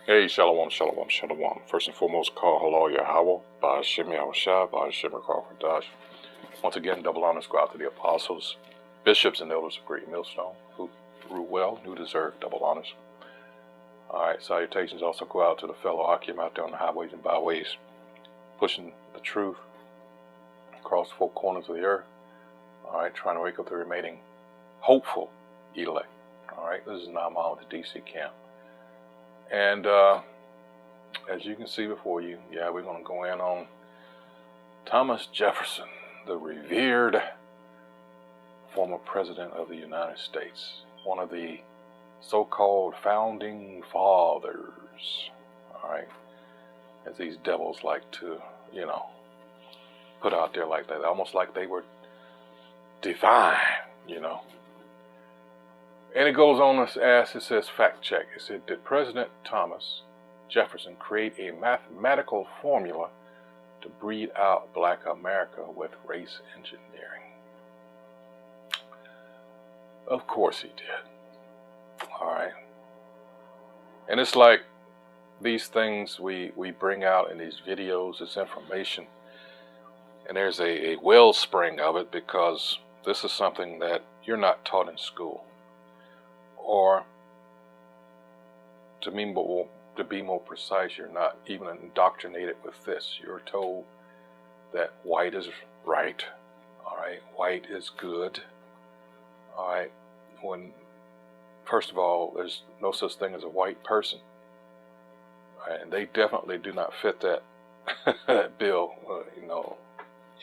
Hey, shalom, shalom, shalom. First and foremost, call hello, Yahweh, Ba'ashim Yahushua, Ba'ashim Dash. Once again, double honors go out to the apostles, bishops, and elders of Great Millstone, who rule well, who deserve double honors. Alright, salutations also go out to the fellow Akim out there on the highways and byways, pushing the truth across the four corners of the earth. Alright, trying to wake up the remaining hopeful elect. Alright, this is Naaman with the DC camp. And as you can see before you, we're going to go in on Thomas Jefferson, the revered former president of the United States, one of the so-called founding fathers, all right, as these devils like to, put out there like that, almost like they were divine, And it goes on as it says, fact check. It said, did President Thomas Jefferson create a mathematical formula to breed out black America with race engineering? Of course he did. All right. And it's like these things we bring out in these videos, this information, and there's a wellspring of it because this is something that you're not taught in school. Or, to be more precise, you're not even indoctrinated with this. You're told that white is right, all right, white is good, all right, when, first of all, there's no such thing as a white person, right? And they definitely do not fit that, that bill,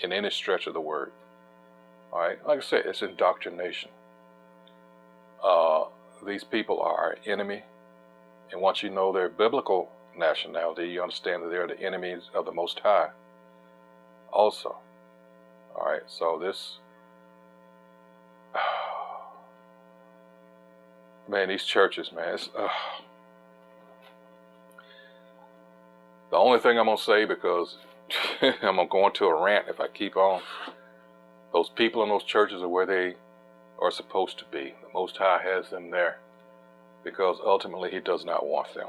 in any stretch of the word, all right? Like I said, it's indoctrination. These people are our enemy, and once you know their biblical nationality, you understand that they're the enemies of the Most High also. All right, so this, man, these churches, man, it's, the only thing I'm going to say, because I'm going to go into a rant if I keep on, those people in those churches are where they are supposed to be. The Most High has them there because ultimately he does not want them.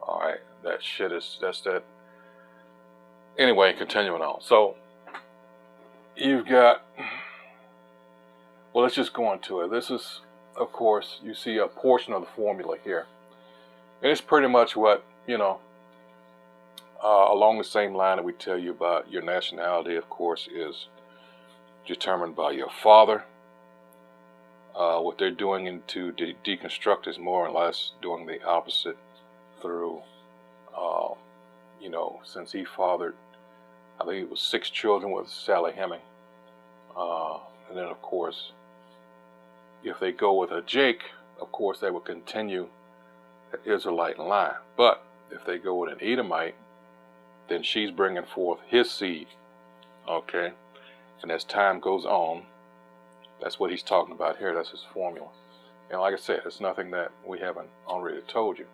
All right, that shit is, that's that. Anyway, continuing on. So you've got, well, let's just go into it. This is, of course, you see a portion of the formula here. And it's pretty much what, along the same line that we tell you about your nationality, of course, is determined by your father. What they're doing to deconstruct is more or less doing the opposite through, since he fathered, I think it was 6 children with Sally Heming. And then, of course, if they go with a Jake, of course, they will continue the Israelite line. But if they go with an Edomite, then she's bringing forth his seed, okay? And as time goes on, that's what he's talking about here. That's his formula. And like I said, it's nothing that we haven't already told you.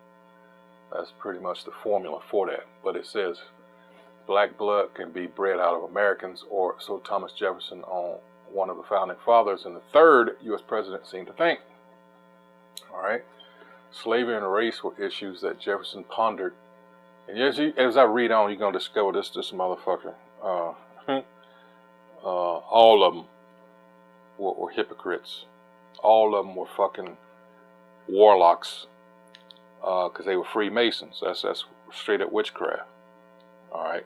That's pretty much the formula for that. But it says black blood can be bred out of Americans, or so Thomas Jefferson, one of the founding fathers and the third U.S. president, seemed to think. All right. Slavery and race were issues that Jefferson pondered. And as I read on, you're going to discover this motherfucker. All of them were hypocrites. All of them were fucking warlocks, because they were Freemasons. That's straight up witchcraft. All right.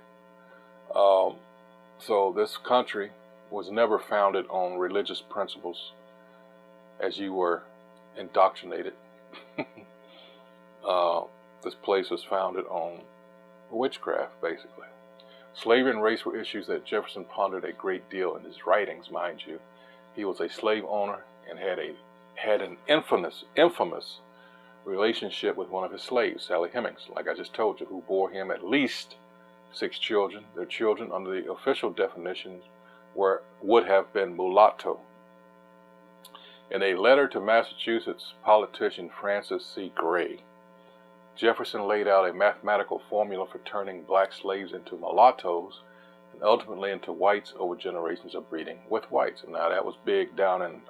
So this country was never founded on religious principles, as you were indoctrinated. This place was founded on witchcraft, basically. Slavery and race were issues that Jefferson pondered a great deal in his writings, mind you. He was a slave owner and had an infamous relationship with one of his slaves, Sally Hemings, like I just told you, who bore him at least 6 children. Their children, under the official definitions, would have been mulatto. In a letter to Massachusetts politician Francis C. Gray, Jefferson laid out a mathematical formula for turning black slaves into mulattoes and ultimately into whites over generations of breeding with whites. And now that was big down in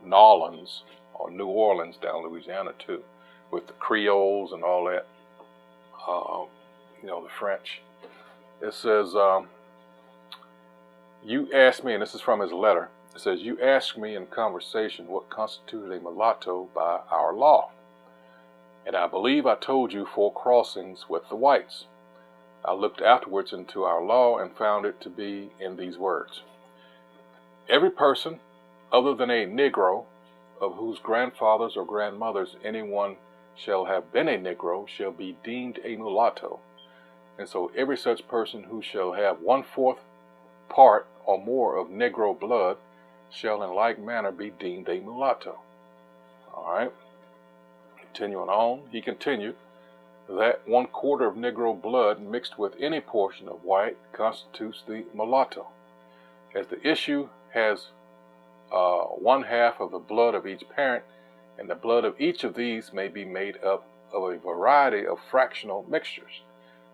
New Orleans, down in Louisiana too, with the Creoles and all that. The French. It says, you asked me, and this is from his letter, it says, you asked me in conversation what constituted a mulatto by our law. And I believe I told you 4 crossings with the whites. I looked afterwards into our law and found it to be in these words. Every person other than a Negro, of whose grandfathers or grandmothers anyone shall have been a Negro, shall be deemed a mulatto. And so every such person who shall have 1/4 part or more of Negro blood shall in like manner be deemed a mulatto. All right. Continuing on, he continued that 1/4 of Negro blood mixed with any portion of white constitutes the mulatto. As the issue has 1/2 of the blood of each parent, and the blood of each of these may be made up of a variety of fractional mixtures.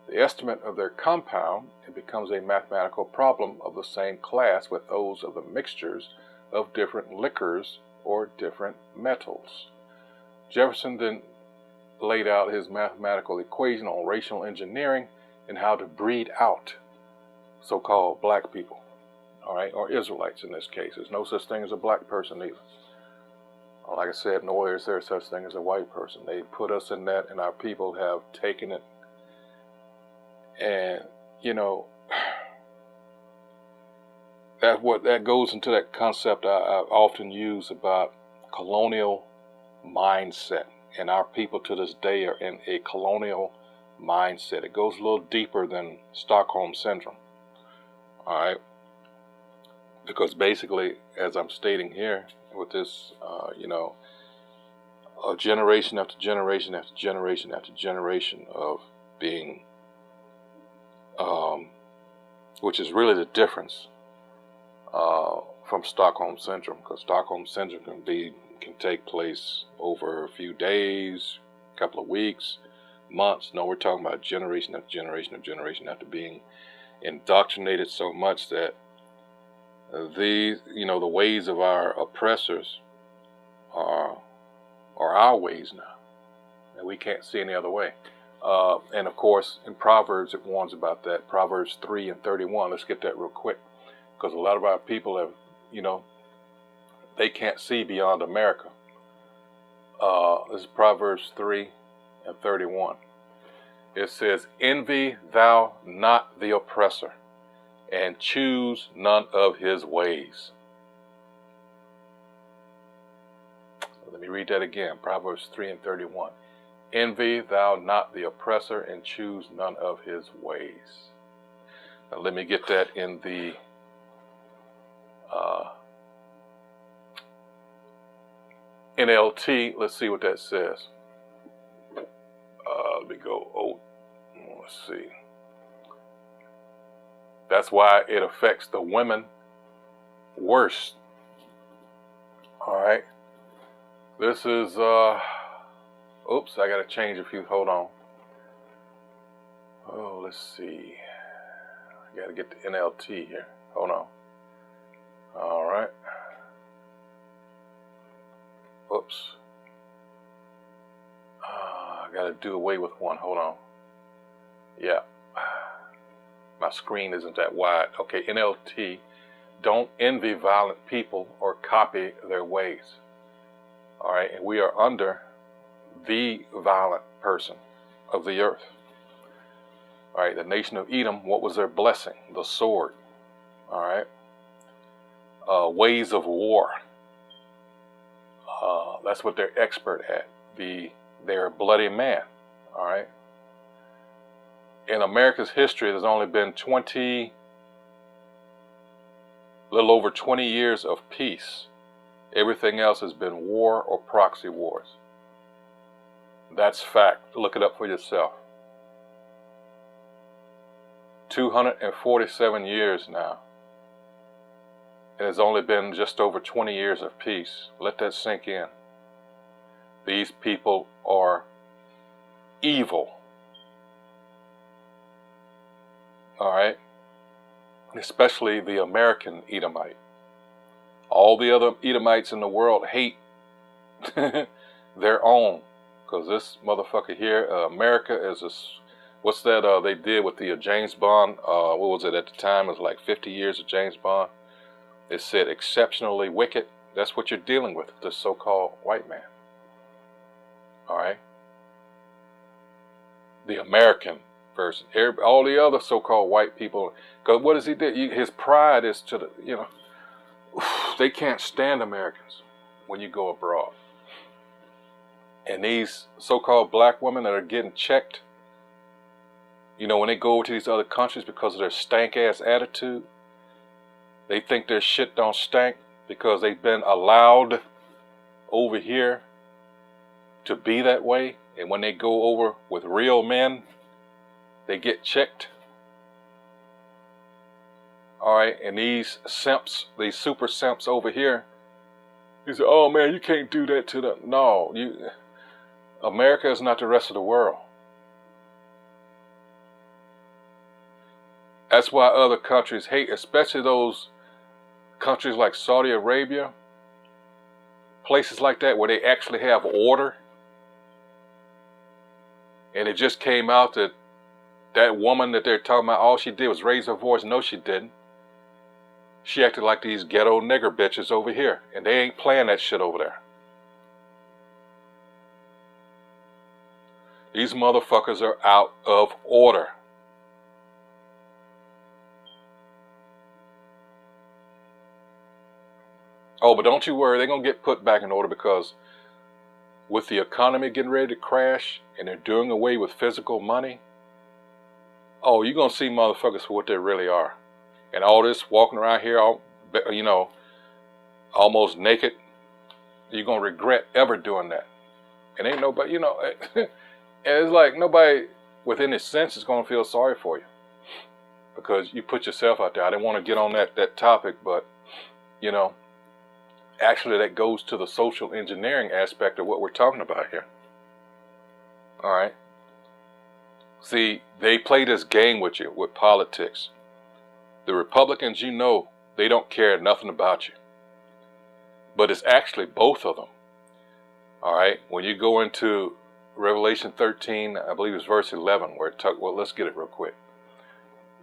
The estimate of their compound, it becomes a mathematical problem of the same class with those of the mixtures of different liquors or different metals. Jefferson then laid out his mathematical equation on racial engineering and how to breed out so-called black people, all right, or Israelites in this case. There's no such thing as a black person either. Like I said, nor is there such thing as a white person. They put us in that, and our people have taken it. And, that goes into that concept I often use about colonial mindset. And our people to this day are in a colonial mindset. It goes a little deeper than Stockholm Syndrome. All right. Because basically, as I'm stating here with this, a generation after generation after generation after generation of being, which is really the difference from Stockholm Syndrome, because Stockholm Syndrome can take place over a few days, a couple of weeks, months. No, we're talking about generation after generation after generation after being indoctrinated so much that the ways of our oppressors are our ways now, and we can't see any other way. And of course, in Proverbs, it warns about that. Proverbs 3:31. Let's get that real quick, because a lot of our people have, they can't see beyond America. This is Proverbs 3:31. It says, "Envy thou not the oppressor, and choose none of his ways." Let me read that again. Proverbs 3:31. "Envy thou not the oppressor, and choose none of his ways." Now let me get that in the NLT. Let's see what that says. Let me go. Let's see. That's why it affects the women worse. All right. This is, oops, I got to change a few. Hold on. Oh, let's see. I got to get the NLT here. Hold on. All right. Oops. I got to do away with one. Hold on. Yeah. My screen isn't that wide. Okay, NLT. Don't envy violent people or copy their ways. All right, and we are under the violent person of the earth. All right, the nation of Edom, what was their blessing? The sword. All right. Ways of war. That's what they're expert at. They're a bloody man. All right. In America's history, there's only been little over 20 years of peace. Everything else has been war or proxy wars. That's fact. Look it up for yourself. 247 years now. It has only been just over 20 years of peace. Let that sink in. These people are evil. All right? Especially the American Edomite. All the other Edomites in the world hate their own, because this motherfucker here, America, is What's that they did with the James Bond? What was it at the time? It was like 50 years of James Bond. It said exceptionally wicked. That's what you're dealing with, the so-called white man. All right? The American version. All the other so-called white people, because what does he do? His pride is to the, they can't stand Americans when you go abroad. And these so-called black women that are getting checked, when they go over to these other countries because of their stank-ass attitude, they think their shit don't stink because they've been allowed over here to be that way. And when they go over with real men, they get checked. All right, and these simps, these super simps over here, you say, oh man, you can't do that to them. No, America is not the rest of the world. That's why other countries hate, especially those countries like Saudi Arabia, places like that where they actually have order. And it just came out that that woman that they're talking about, all she did was raise her voice. No, she didn't. She acted like these ghetto nigger bitches over here. And they ain't playing that shit over there. These motherfuckers are out of order. Oh, but don't you worry, they're going to get put back in order, because with the economy getting ready to crash and they're doing away with physical money, oh, you're going to see motherfuckers for what they really are. And all this walking around here, almost naked, you're going to regret ever doing that. And ain't nobody, and it's like nobody within his sense is going to feel sorry for you because you put yourself out there. I didn't want to get on that topic, but, actually that goes to the social engineering aspect of what we're talking about here. All right. See, they play this game with you, with politics. The Republicans, they don't care nothing about you. But it's actually both of them. All right. When you go into Revelation 13, I believe it's verse 11, where well, let's get it real quick.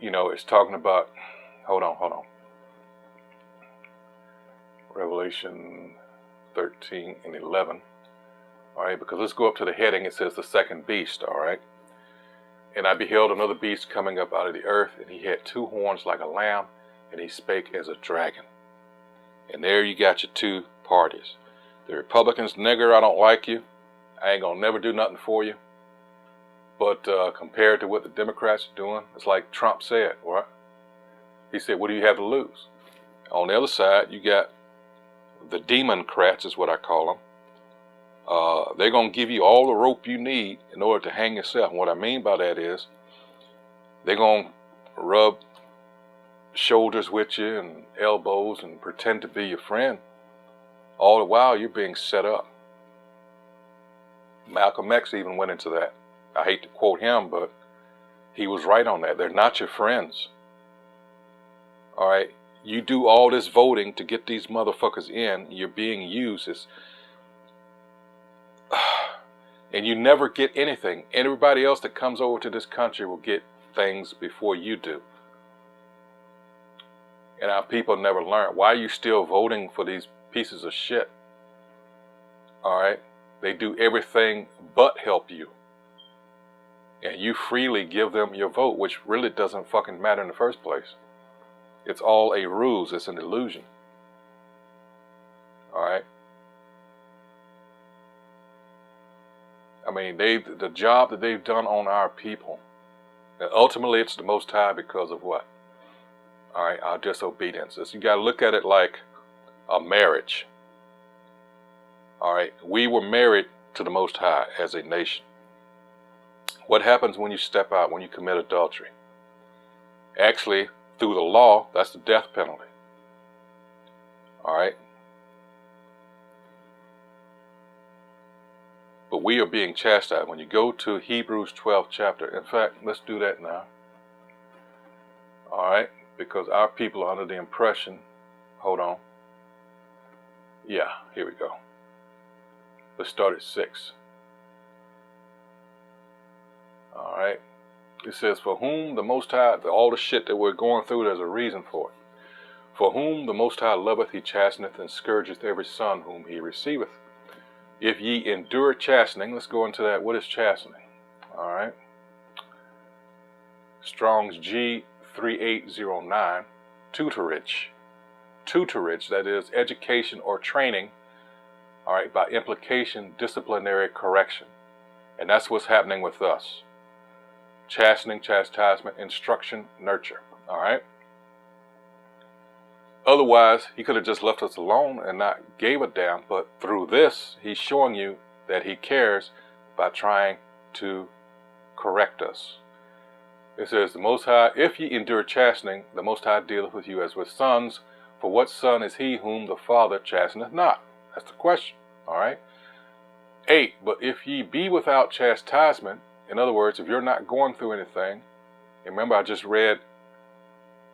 It's talking about, hold on. Revelation 13 and 11. All right, because let's go up to the heading. It says the second beast, all right? And I beheld another beast coming up out of the earth, and he had two horns like a lamb, and he spake as a dragon. And there you got your two parties. The Republicans, nigger, I don't like you. I ain't gonna never do nothing for you. But compared to what the Democrats are doing, it's like Trump said, right? He said, what do you have to lose? On the other side, you got the Democrats, is what I call them. They're going to give you all the rope you need in order to hang yourself. And what I mean by that is they're going to rub shoulders with you and elbows and pretend to be your friend. All the while you're being set up. Malcolm X even went into that. I hate to quote him, but he was right on that. They're not your friends. All right. You do all this voting to get these motherfuckers in. You're being used and you never get anything. Everybody else that comes over to this country will get things before you do. And our people never learn. Why are you still voting for these pieces of shit? All right? They do everything but help you. And you freely give them your vote, which really doesn't fucking matter in the first place. It's all a ruse. It's an illusion. All right? I mean, the job that they've done on our people, and ultimately it's the Most High because of what? All right, our disobedience. You got to look at it like a marriage. All right, we were married to the Most High as a nation. What happens when you step out, when you commit adultery? Actually, through the law, that's the death penalty. All right? But we are being chastised. When you go to Hebrews 12th chapter, in fact, let's do that now. All right? Because our people are under the impression, hold on. Yeah, here we go. Let's start at 6. All right. It says, for whom the Most High, all the shit that we're going through, there's a reason for it. For whom the Most High loveth, he chasteneth and scourgeth every son whom he receiveth. If ye endure chastening, let's go into that. What is chastening? All right. Strong's G3809, tutorage. Tutorage, that is education or training, all right, by implication, disciplinary correction. And that's what's happening with us. Chastening, chastisement, instruction, nurture, all right? Otherwise, he could have just left us alone and not gave a damn, but through this, he's showing you that he cares by trying to correct us. It says, the Most High, if ye endure chastening, the Most High dealeth with you as with sons, for what son is he whom the Father chasteneth not? That's the question, all right? 8, but if ye be without chastisement, in other words, if you're not going through anything, remember I just read,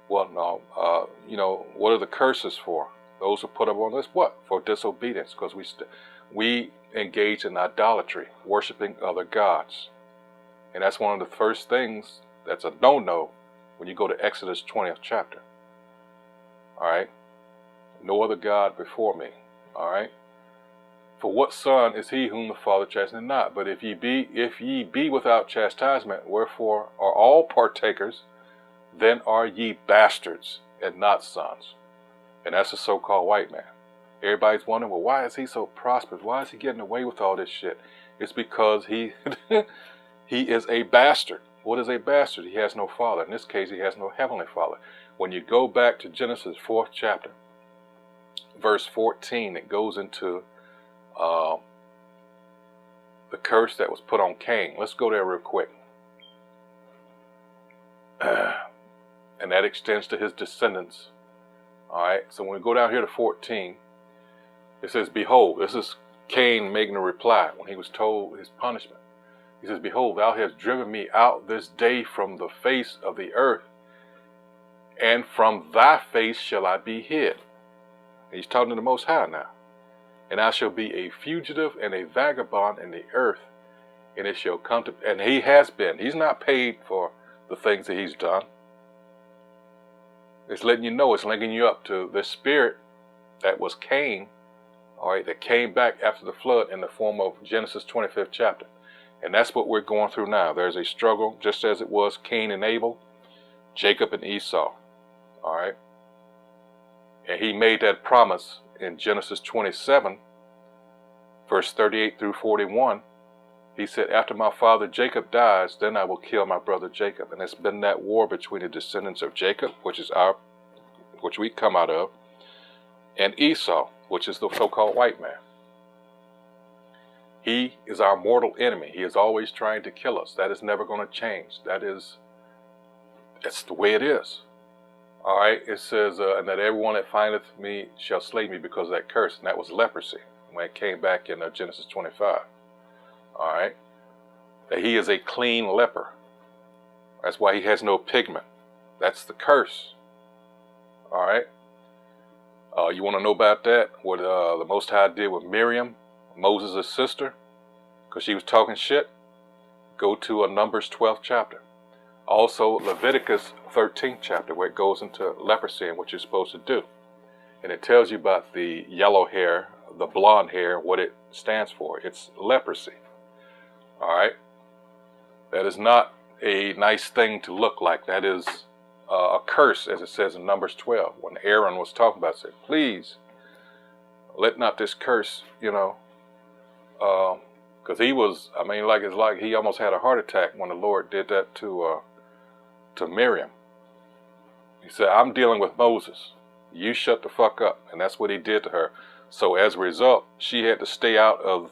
what are the curses for? Those who put up on this, what? For disobedience, because we engage in idolatry, worshiping other gods. And that's one of the first things that's a no-no when you go to Exodus 20th chapter. All right? No other God before me. All right? For what son is he whom the Father chasteneth not? But if ye be without chastisement, wherefore are all partakers, then are ye bastards and not sons. And that's the so-called white man. Everybody's wondering, well, why is he so prosperous? Why is he getting away with all this shit? It's because he is a bastard. What is a bastard? He has no father. In this case, he has no heavenly father. When you go back to Genesis 4th chapter, verse 14, it goes into the curse that was put on Cain. Let's go there real quick. And that extends to his descendants. All right, so when we go down here to 14, it says, behold, this is Cain making a reply when he was told his punishment. He says, behold, thou hast driven me out this day from the face of the earth, and from thy face shall I be hid. And he's talking to the Most High now. And I shall be a fugitive and a vagabond in the earth, and it shall come to, and he has been. He's not paid for the things that he's done. It's letting you know, it's linking you up to the spirit that was Cain, all right, that came back after the flood in the form of Genesis 25th chapter. And that's what we're going through now. There's a struggle, just as it was Cain and Abel, Jacob and Esau, all right? And he made that promise in Genesis 27, verse 38 through 41. He said, after my father Jacob dies, then I will kill my brother Jacob. And it's been that war between the descendants of Jacob, which we come out of, and Esau, which is the so-called white man. He is our mortal enemy. He is always trying to kill us. That is never going to change. That's the way it is. All right, it says, and that everyone that findeth me shall slay me because of that curse. And that was leprosy when it came back in Genesis 25. All right, that he is a clean leper. That's why he has no pigment. That's the curse. All right, you want to know about that? What the Most High did with Miriam, Moses' sister, because she was talking shit? Go to Numbers 12th chapter. Also Leviticus 13th chapter, where it goes into leprosy and what you're supposed to do. And it tells you about the yellow hair, the blonde hair, what it stands for. It's leprosy. All right? That is not a nice thing to look like. That is a curse, as it says in Numbers 12. When Aaron was talking about it, said, please, let not this curse, because he was, it's like he almost had a heart attack when the Lord did that to Miriam. He said, I'm dealing with Moses. You shut the fuck up. And that's what he did to her. So as a result, she had to stay out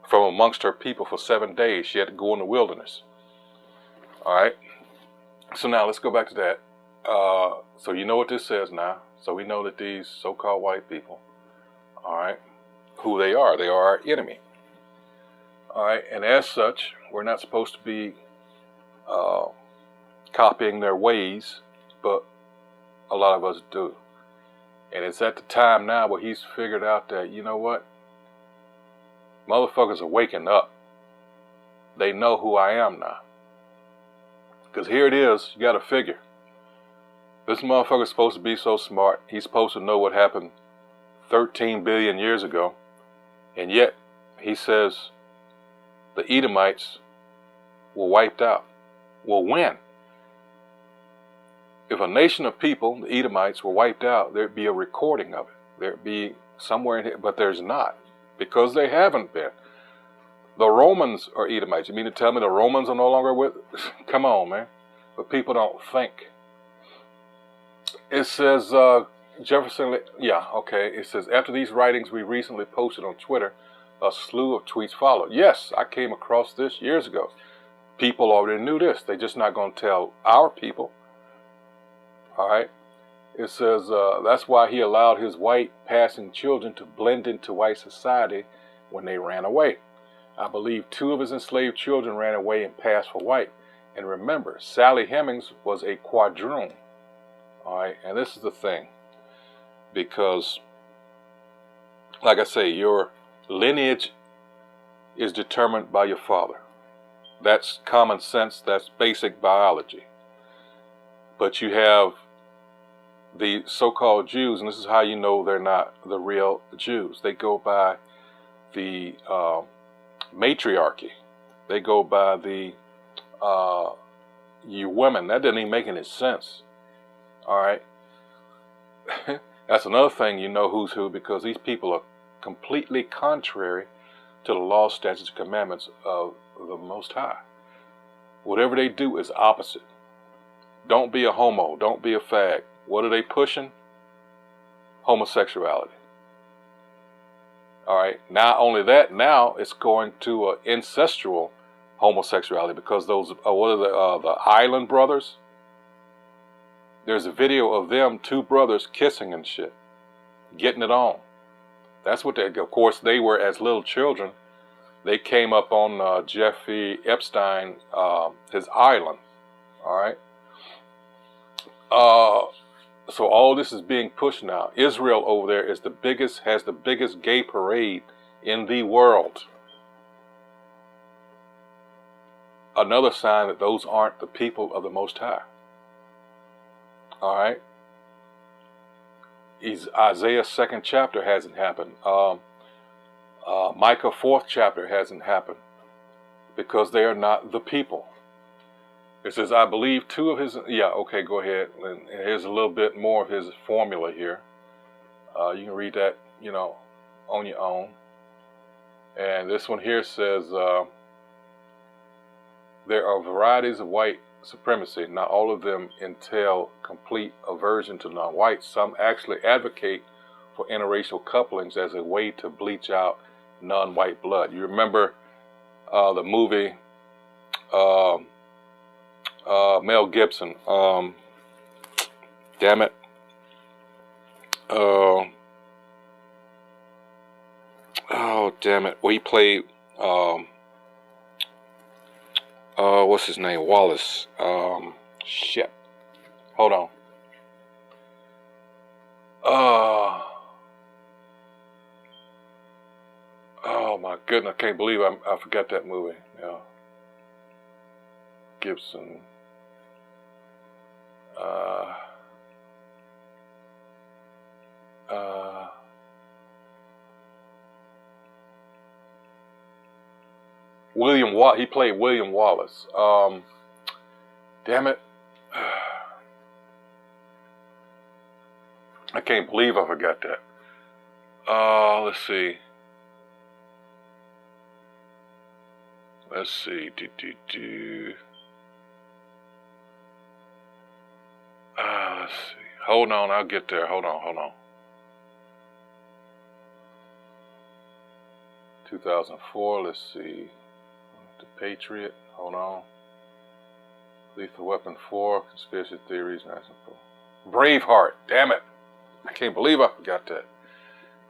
from amongst her people for 7 days. She had to go in the wilderness. All right. So now let's go back to that. So you know what this says now. So we know that these so-called white people, all right, who they are our enemy. All right. And as such, we're not supposed to be copying their ways, but a lot of us do. And it's at the time now where he's figured out that, you know what? Motherfuckers are waking up. They know who I am now. Because here it is, you got to figure. This motherfucker's supposed to be so smart. He's supposed to know what happened 13 billion years ago. And yet, he says the Edomites were wiped out. Well, when? If a nation of people, the Edomites, were wiped out, there'd be a recording of it. There'd be somewhere in here, but there's not. Because they haven't been. The Romans are Edomites. You mean to tell me the Romans are no longer with? Come on, man. But people don't think. It says, Jefferson, yeah, okay. It says, after these writings we recently posted on Twitter, a slew of tweets followed. Yes, I came across this years ago. People already knew this. They're just not going to tell our people. All right. It says, that's why he allowed his white passing children to blend into white society when they ran away. I believe 2 of his enslaved children ran away and passed for white. And remember, Sally Hemings was a quadroon. All right. And this is the thing. Because, like I say, your lineage is determined by your father. That's common sense. That's basic biology. But you have the so-called Jews, and this is how you know they're not the real Jews. They go by the matriarchy. They go by the you women. That doesn't even make any sense. All right. That's another thing you know who's who, because these people are completely contrary to the law, statutes, and commandments of the Most High. Whatever they do is opposite. Don't be a homo. Don't be a fag. What are they pushing? Homosexuality. All right. Not only that, now it's going to incestual homosexuality, because those what are the Island brothers? There's a video of them, 2 brothers kissing and shit, getting it on. That's what they. Of course, they were as little children. They came up on Jeffrey Epstein, his island. All right. So all this is being pushed now. Israel over there is has the biggest gay parade in the world. Another sign that those aren't the people of the Most High. All right. Isaiah's 2nd chapter hasn't happened. Micah 4th chapter hasn't happened, because they are not the people. It says, I believe 2 of his, yeah, okay, go ahead. And here's a little bit more of his formula here. You can read that, on your own. And this one here says, there are varieties of white supremacy. Not all of them entail complete aversion to non-whites. Some actually advocate for interracial couplings as a way to bleach out non-white blood. You remember the movie Mel Gibson, damn it, oh damn it, we played what's his name, Wallace, shit, hold on, oh my goodness, I can't believe I forgot that movie. Yeah. Gibson, he played William Wallace. Damn it. I can't believe I forgot that. Let's see. Let's see. Let's see. Hold on, I'll get there. Hold on. 2004, let's see. The Patriot, hold on. Lethal Weapon 4, Conspiracy Theories, Braveheart, damn it. I can't believe I forgot that.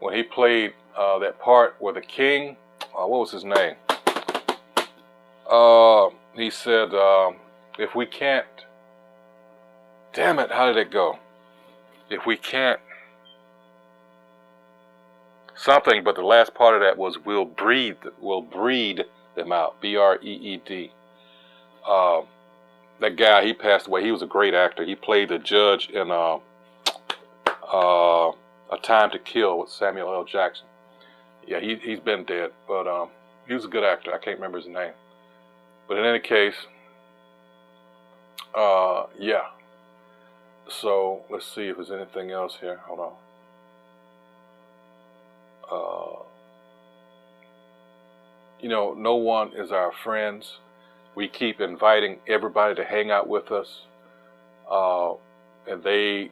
When he played that part where the king, what was his name? He said, if we can't, damn it, how did it go? If we can't, something, but the last part of that was we'll breed them out, B-R-E-E-D. that guy, he passed away. He was a great actor. He played the judge in A Time to Kill with Samuel L. Jackson. Yeah, he's been dead, but he was a good actor. I can't remember his name. But in any case, yeah. So let's see if there's anything else here. Hold on. You know, no one is our friends. We keep inviting everybody to hang out with us. And they,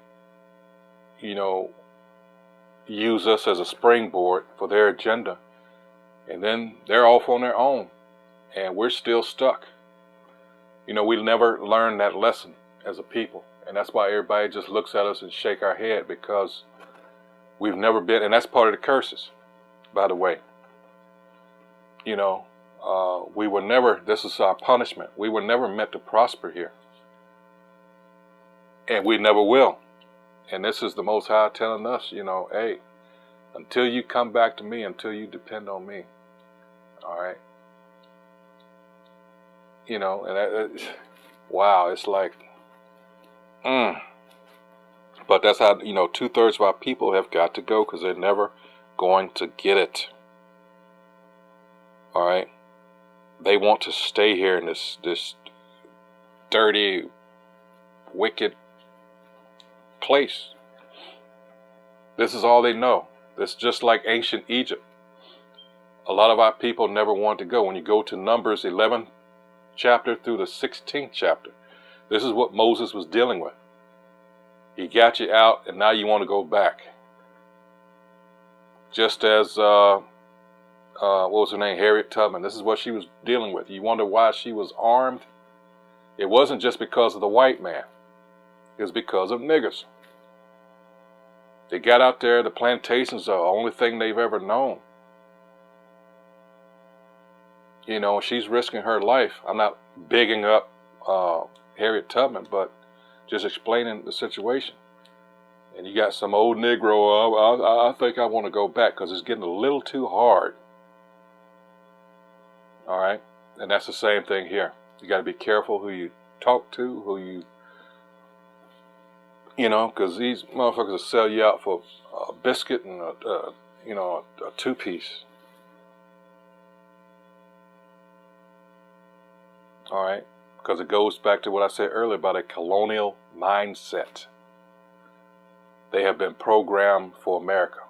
you know, use us as a springboard for their agenda. And then they're off on their own. And we're still stuck. You know, we never learn that lesson as a people. And that's why everybody just looks at us and shake our head, because we've never been, and that's part of the curses, by the way. You know, we were never, this is our punishment. We were never meant to prosper here. And we never will. And this is the Most High telling us, you know, hey, until you come back to me, until you depend on me. All right. You know, and wow, it's like, But that's how, you know, 2/3 of our people have got to go, because they're never going to get it. All right. They want to stay here in this dirty, wicked place. This is all they know. It's just like ancient Egypt. A lot of our people never want to go. When you go to Numbers 11th chapter through the 16th chapter, this is what Moses was dealing with. He got you out, and now you want to go back. Just as, what was her name? Harriet Tubman. This is what she was dealing with. You wonder why she was armed? It wasn't just because of the white man. It was because of niggers. They got out there, the plantations are the only thing they've ever known. You know, she's risking her life. I'm not bigging up Harriet Tubman, but just explaining the situation. And you got some old Negro, I think I want to go back because it's getting a little too hard. All right? And that's the same thing here. You got to be careful who you talk to, who you know, because these motherfuckers will sell you out for a biscuit and a two-piece. All right? Because it goes back to what I said earlier about a colonial mindset. They have been programmed for America.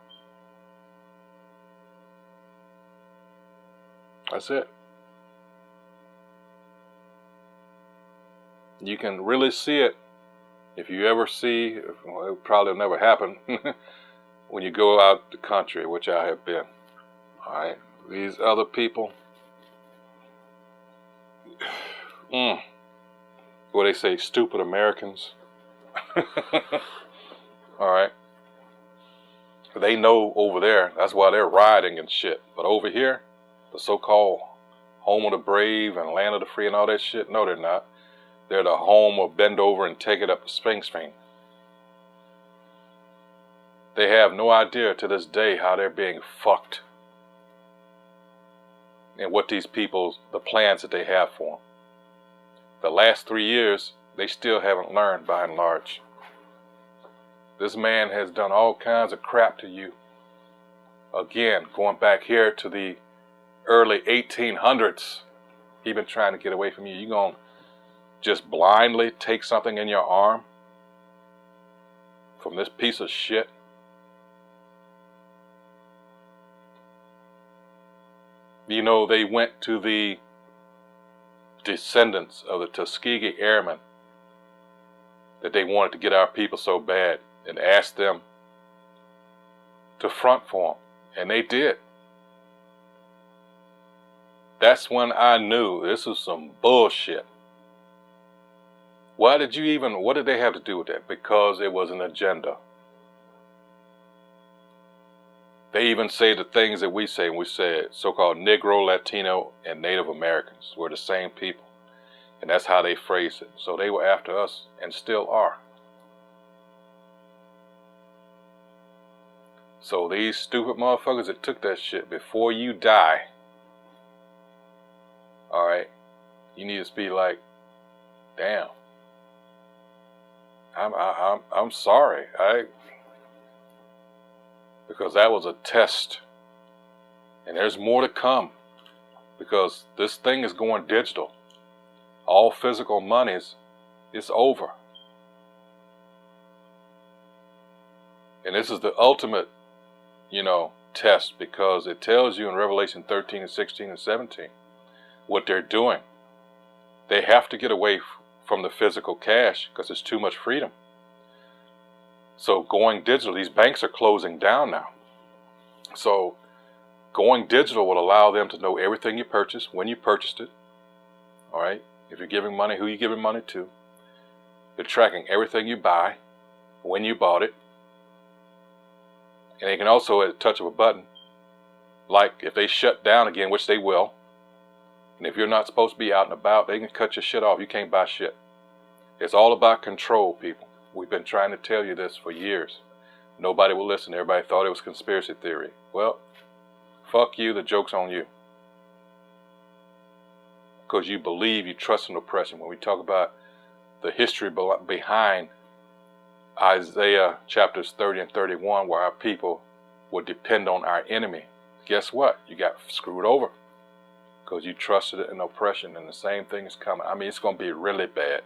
That's it. You can really see it if you ever see, well, it probably will never happen, when you go out the country, which I have been. All right? These other people, what they say, stupid Americans. All right? They know over there, that's why they're rioting and shit. But over here, the so-called home of the brave and land of the free and all that shit, no, they're not. They're the home of bend over and take it up the Sphinx thing. They have no idea to this day how they're being fucked. And what these people, the plans that they have for them. The last 3 years, they still haven't learned by and large. This man has done all kinds of crap to you. Again, going back here to the early 1800s, he been trying to get away from you. You gonna just blindly take something in your arm from this piece of shit? You know, they went to the descendants of the Tuskegee Airmen that they wanted to get our people so bad and asked them to front for them. And they did. That's when I knew this was some bullshit. What did they have to do with that? Because it was an agenda. They even say the things that we say, we said so-called Negro, Latino, and Native Americans were the same people. And that's how they phrased it. So they were after us and still are. So these stupid motherfuckers that took that shit, before you die, all right, you need to be like, damn. I'm sorry. Because that was a test. And there's more to come. Because this thing is going digital. All physical monies, it's over. And this is the ultimate, test, because it tells you in Revelation 13 and 16 and 17 what they're doing. They have to get away from the physical cash because it's too much freedom. So going digital, these banks are closing down now. So going digital will allow them to know everything you purchased, when you purchased it. All right. If you're giving money, who you're giving money to. They're tracking everything you buy, when you bought it. And they can also, at the touch of a button, like if they shut down again, which they will, and if you're not supposed to be out and about, they can cut your shit off. You can't buy shit. It's all about control, people. We've been trying to tell you this for years. Nobody will listen. Everybody thought it was conspiracy theory. Well, fuck you. The joke's on you. Because you believe, you trust in oppression. When we talk about the history behind Isaiah chapters 30 and 31, where our people would depend on our enemy, guess what? You got screwed over because you trusted it in oppression, and the same thing is coming. I mean, it's going to be really bad.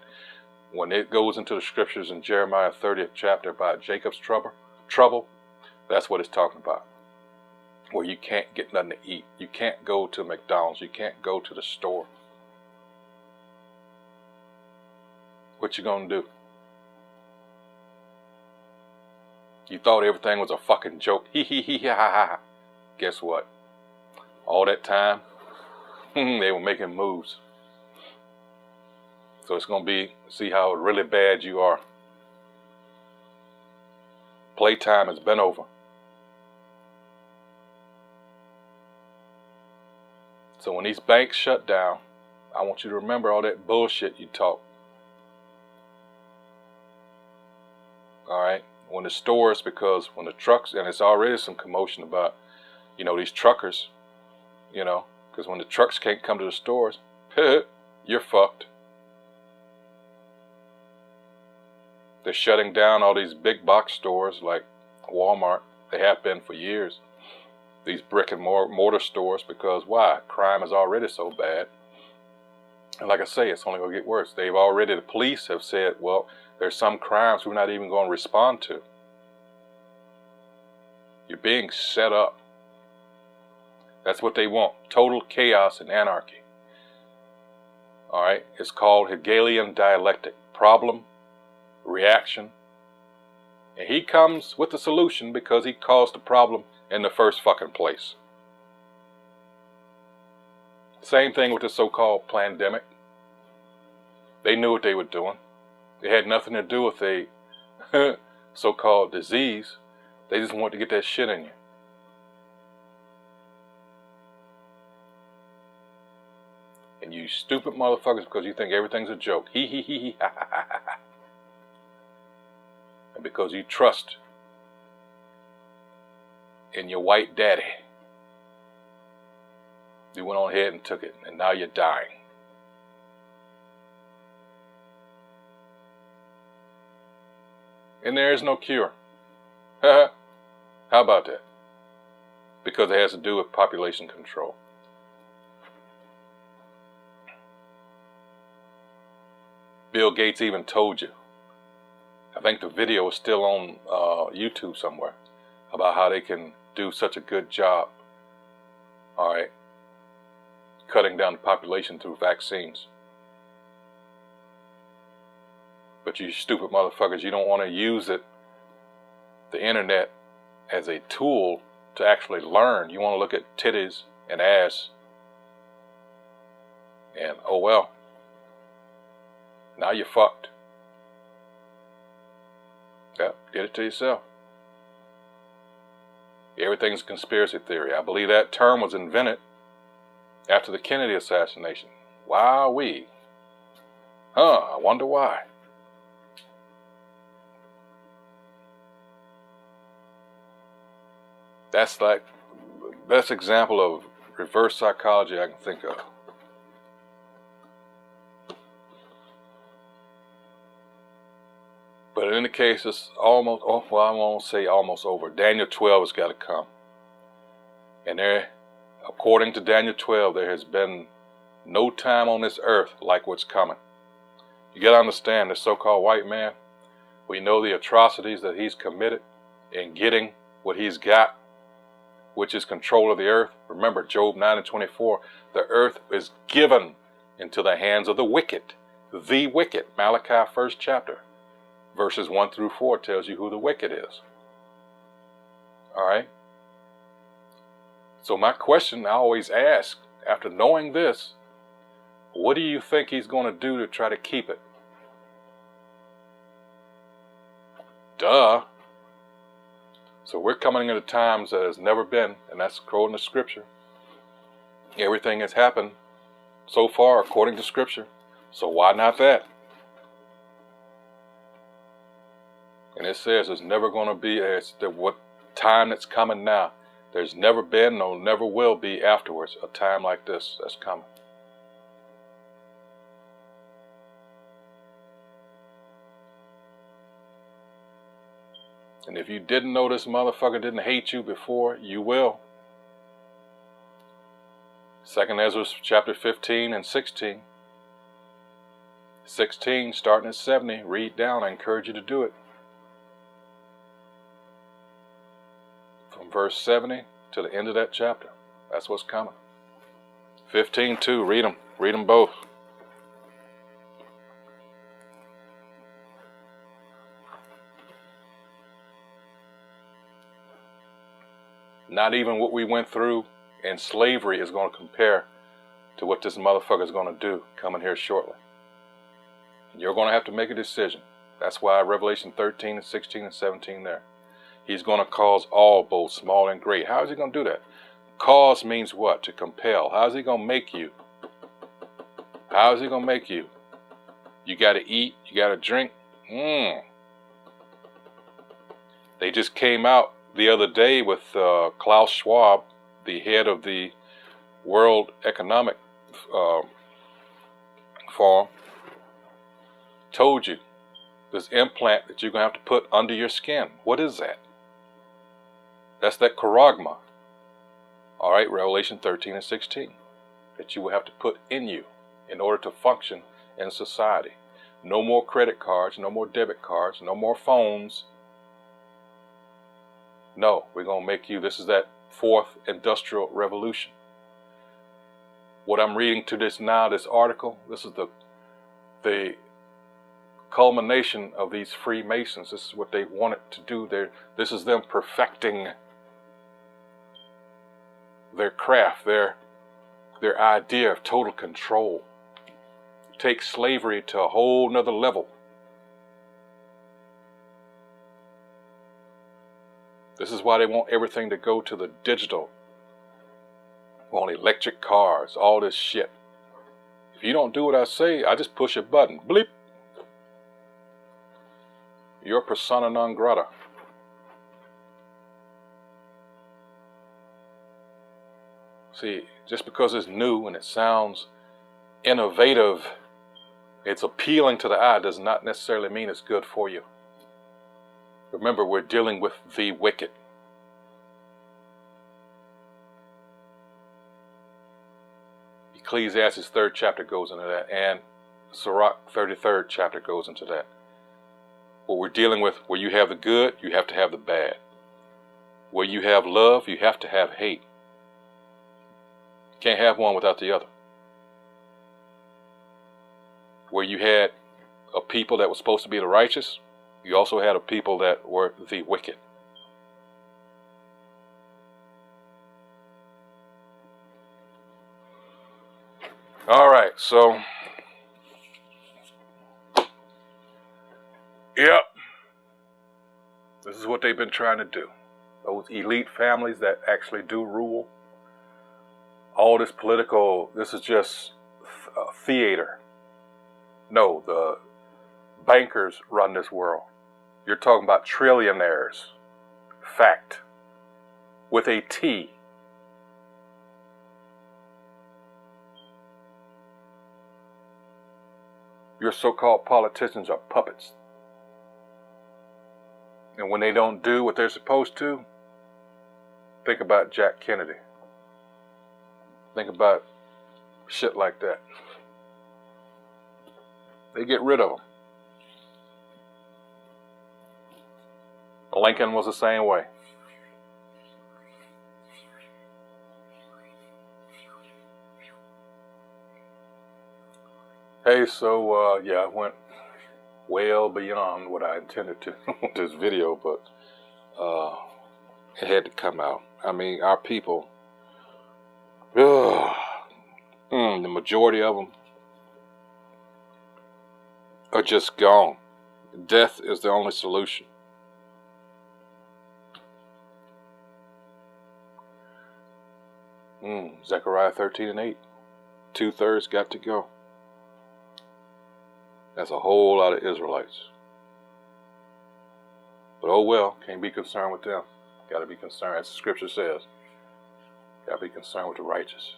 When it goes into the scriptures in Jeremiah 30th chapter about Jacob's trouble, that's what it's talking about. Where you can't get nothing to eat. You can't go to McDonald's. You can't go to the store. What you gonna do? You thought everything was a fucking joke. Hee hee hee ha ha ha. Guess what? All that time, they were making moves. So it's gonna be, see how really bad you are. Playtime has been over. So when these banks shut down, I want you to remember all that bullshit you talk. Alright? When the stores, because when the trucks, and it's already some commotion about, these truckers, because when the trucks can't come to the stores, you're fucked. They're shutting down all these big box stores like Walmart. They have been for years. These brick and mortar stores, because why? Crime is already so bad. And like I say, it's only going to get worse. The police have said, well, there's some crimes we're not even going to respond to. You're being set up. That's what they want. Total chaos and anarchy. All right? It's called Hegelian dialectic. Problem, reaction. And he comes with the solution because he caused the problem in the first fucking place. Same thing with the so-called pandemic. They knew what they were doing. It had nothing to do with a so-called disease. They just wanted to get that shit in you. And you stupid motherfuckers, because you think everything's a joke. Hee hee hee hee ha ha ha ha. And because you trust in your white daddy, you went on ahead and took it, and now you're dying. And there is no cure. How about that? Because it has to do with population control. Bill Gates even told you. I think the video is still on YouTube somewhere about how they can do such a good job, all right, cutting down the population through vaccines. But you stupid motherfuckers, you don't want to use it, the internet, as a tool to actually learn. You want to look at titties and ass and oh well, now you're fucked. Yep, did it to yourself. Everything's conspiracy theory. I believe that term was invented after the Kennedy assassination. Wowee. I wonder why. That's like the best example of reverse psychology I can think of. But in any case, it's almost, oh, well, I won't say almost over. Daniel 12 has got to come. And there, according to Daniel 12, there has been no time on this earth like what's coming. You got to understand, this so-called white man, we know the atrocities that he's committed in getting what he's got, which is control of the earth. Remember, Job 9:24, the earth is given into the hands of the wicked. The wicked. Malachi 1st chapter, verses 1 through 4 tells you who the wicked is. All right? So my question I always ask, after knowing this, what do you think he's going to do to try to keep it? Duh. So we're coming into times that has never been, and that's according to Scripture. Everything has happened so far according to Scripture. So why not that? And it says there's never going to be what time that's coming now. There's never been, no never will be afterwards a time like this that's coming. And if you didn't know this motherfucker didn't hate you before, you will. 2nd Ezra chapter 15 and 16. 16, starting at 70, read down. I encourage you to do it. From verse 70 to the end of that chapter. That's what's coming. 15 too, read them. Read them both. Not even what we went through in slavery is going to compare to what this motherfucker is going to do coming here shortly. You're going to have to make a decision. That's why Revelation 13 and 16 and 17 there. He's going to cause all, both small and great. How is he going to do that? Cause means what? To compel. How is he going to make you? How is he going to make you? You got to eat. You got to drink. They just came out the other day with Klaus Schwab, the head of the World Economic Forum, told you this implant that you're going to have to put under your skin. What is that? That's that charagma. All right, Revelation 13 and 16, that you will have to put in you in order to function in society. No more credit cards, no more debit cards, no more phones. No, we're going to make you, this is that 4th industrial revolution. What I'm reading to this now, this article, this is the culmination of these Freemasons. This is what they wanted to do. This is them perfecting their craft, their idea of total control. Take slavery to a whole nother level. This is why they want everything to go to the digital. They want electric cars, all this shit. If you don't do what I say, I just push a button. Bleep. You're persona non grata. See, just because it's new and it sounds innovative, it's appealing to the eye, does not necessarily mean it's good for you. Remember, we're dealing with the wicked. Ecclesiastes 3rd chapter goes into that, and Sirach 33rd chapter goes into that. What we're dealing with, where you have the good, you have to have the bad. Where you have love, you have to have hate. You can't have one without the other. Where you had a people that were supposed to be the righteous, you also had a people that were the wicked. All right, so, yep, this is what they've been trying to do. Those elite families that actually do rule. All this political, this is just theater. No, the bankers run this world. You're talking about trillionaires. Fact. With a T. Your so-called politicians are puppets. And when they don't do what they're supposed to, think about Jack Kennedy. Think about shit like that. They get rid of them. Lincoln was the same way. Hey, so yeah, I went well beyond what I intended to with this video, but it had to come out. I mean, our people, the majority of them are just gone. Death is the only solution. Zechariah 13:8. 2/3 got to go. That's a whole lot of Israelites. But oh well, can't be concerned with them. Got to be concerned, as the scripture says. Got to be concerned with the righteous.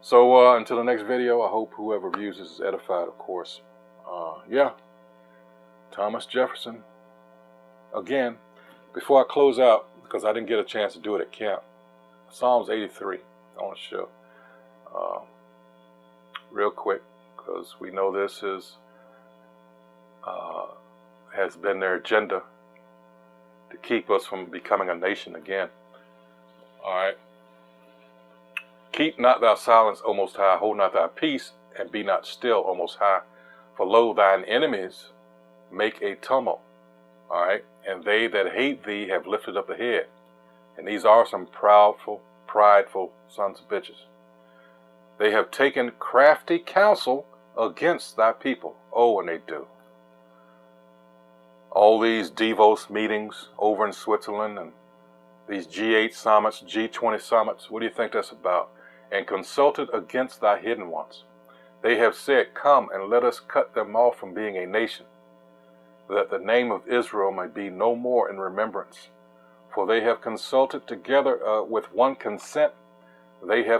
So until the next video, I hope whoever views this is edified, of course. Yeah, Thomas Jefferson. Again, before I close out, because I didn't get a chance to do it at camp, Psalms 83 on the show. Real quick, because we know this is has been their agenda to keep us from becoming a nation again. All right. Keep not thy silence, O Most High, hold not thy peace, and be not still, O Most High. For lo, thine enemies make a tumult. All right. And they that hate thee have lifted up the head. And these are some proudful, prideful sons of bitches. They have taken crafty counsel against thy people. Oh, and they do. All these Davos meetings over in Switzerland and these G8 summits, G20 summits, what do you think that's about? And consulted against thy hidden ones. They have said, come and let us cut them off from being a nation, that the name of Israel may be no more in remembrance. For they have consulted together with one consent. They are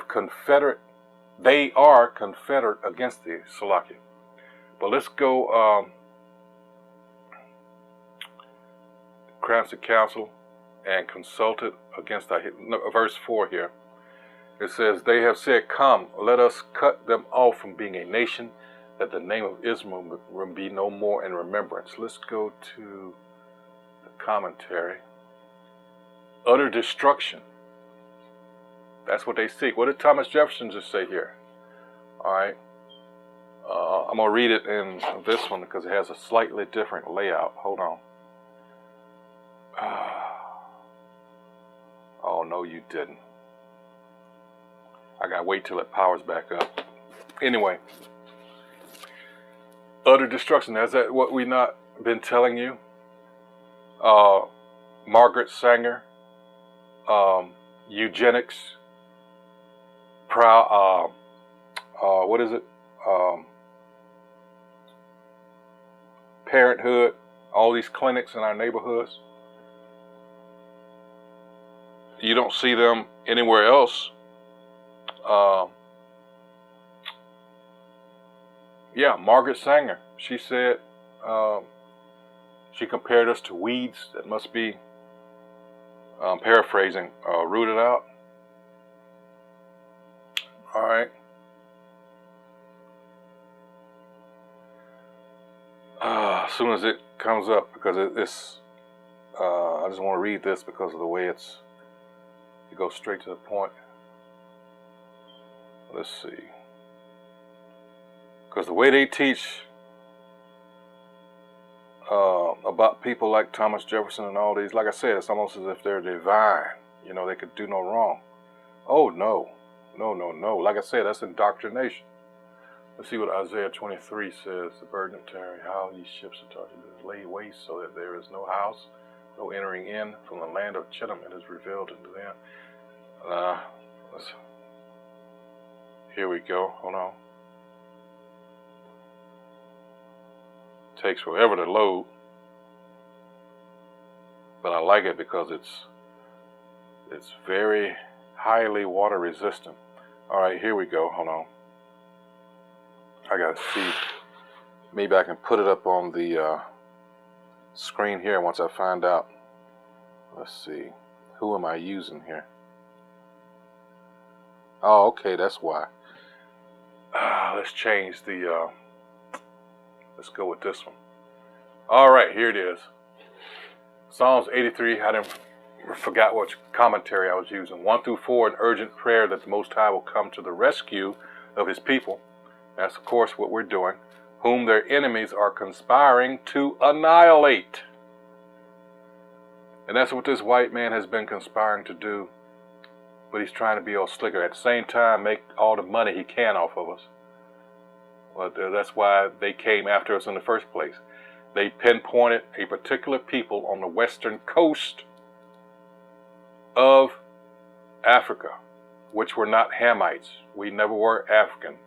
confederate against thee, Salakia. But let's go crafty counsel and consulted against thy verse 4 here. It says, they have said, come, let us cut them off from being a nation, that the name of Israel will be no more in remembrance. Let's go to the commentary. Utter destruction. That's what they seek. What did Thomas Jefferson just say here? All right. I'm going to read it in this one because it has a slightly different layout. Hold on. Oh, no, you didn't. I got to wait till it powers back up. Anyway. Utter destruction. Is that what we not been telling you? Margaret Sanger. Eugenics. What is it? Parenthood. All these clinics in our neighborhoods. You don't see them anywhere else. Yeah, Margaret Sanger. She said, she compared us to weeds that must be, paraphrasing, rooted out. All right. As soon as it comes up, because it's, I just want to read this because of the way it goes straight to the point. Let's see. Because the way they teach about people like Thomas Jefferson and all these, like I said, it's almost as if they're divine. You know, they could do no wrong. Oh, no. No, no, no. Like I said, that's indoctrination. Let's see what Isaiah 23 says. The burden of tarry, how these ships are taught to lay waste so that there is no house, no entering in. From the land of Chittim it is revealed unto them. Here we go. Hold on. Takes forever to load. But I like it because it's very highly water resistant. All right, here we go. Hold on. I gotta see. Maybe I can put it up on the screen here once I find out Let's see. Who am I using here? Oh, okay, that's why. Let's change the, let's go with this one. All right, here it is. Psalms 83, I forgot what commentary I was using. 1 through 4, an urgent prayer that the Most High will come to the rescue of his people. That's, of course, what we're doing. Whom their enemies are conspiring to annihilate. And that's what this white man has been conspiring to do. But he's trying to be all slicker. At the same time, make all the money he can off of us. Well, that's why they came after us in the first place. They pinpointed a particular people on the western coast of Africa, which were not Hamites. We never were African.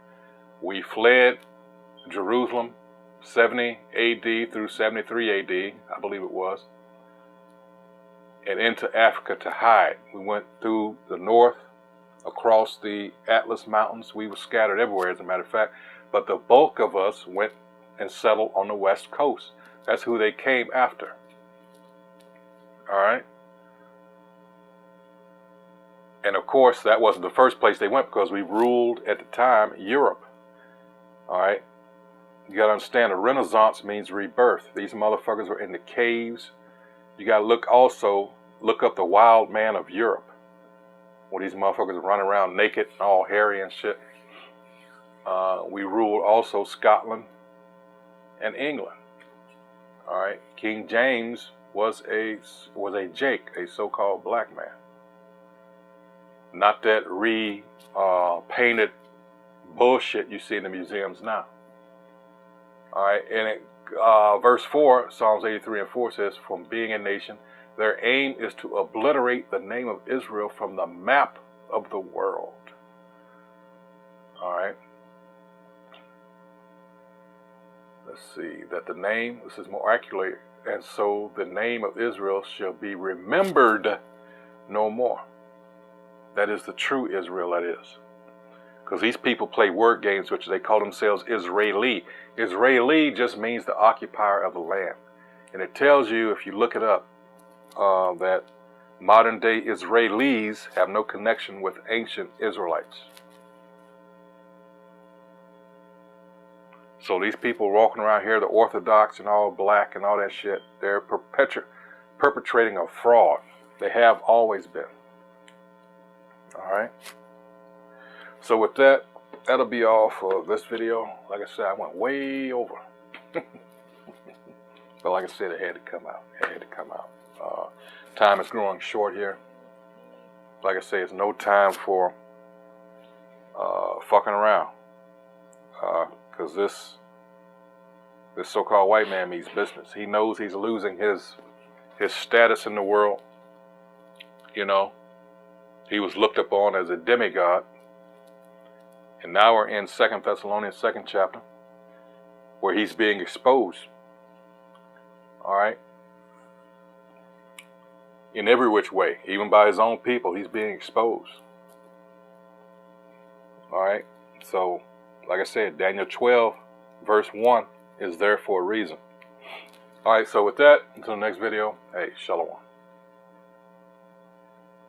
We fled Jerusalem 70 AD through 73 AD, I believe it was, and into Africa to hide. We went through the north, across the Atlas Mountains. We were scattered everywhere, as a matter of fact, but the bulk of us went and settled on the west coast. That's who they came after. All right? And of course, that wasn't the first place they went, because we ruled at the time Europe. All right? You got to understand, the Renaissance means rebirth. These motherfuckers were in the caves. You got to look up the wild man of Europe, where these motherfuckers run around naked and all hairy and shit. We ruled also Scotland and England. All right, King James was a Jake, a so-called black man. Not that painted bullshit you see in the museums now. All right, and verse 4, Psalms 83 and 4 says, from being a nation, their aim is to obliterate the name of Israel from the map of the world. All right. Let's see, that the name, this is more accurate, and so the name of Israel shall be remembered no more. That is the true Israel, that is. Because these people play word games, which they call themselves Israeli. Israeli just means the occupier of the land. And it tells you, if you look it up, that modern day Israelis have no connection with ancient Israelites. So these people walking around here, the Orthodox and all black and all that shit, they're perpetrating a fraud. They have always been. All right. So with that, that'll be all for this video. Like I said, I went way over. But like I said, it had to come out. It had to come out. Time is growing short here. Like I say, it's no time for fucking around. Because this so-called white man means business. He knows he's losing his status in the world. You know, he was looked upon as a demigod. And now we're in 2 Thessalonians 2nd chapter, where he's being exposed. All right? In every which way, even by his own people, he's being exposed. All right? So, like I said, Daniel 12, verse 1 is there for a reason. All right, so with that, until the next video, hey, shalom.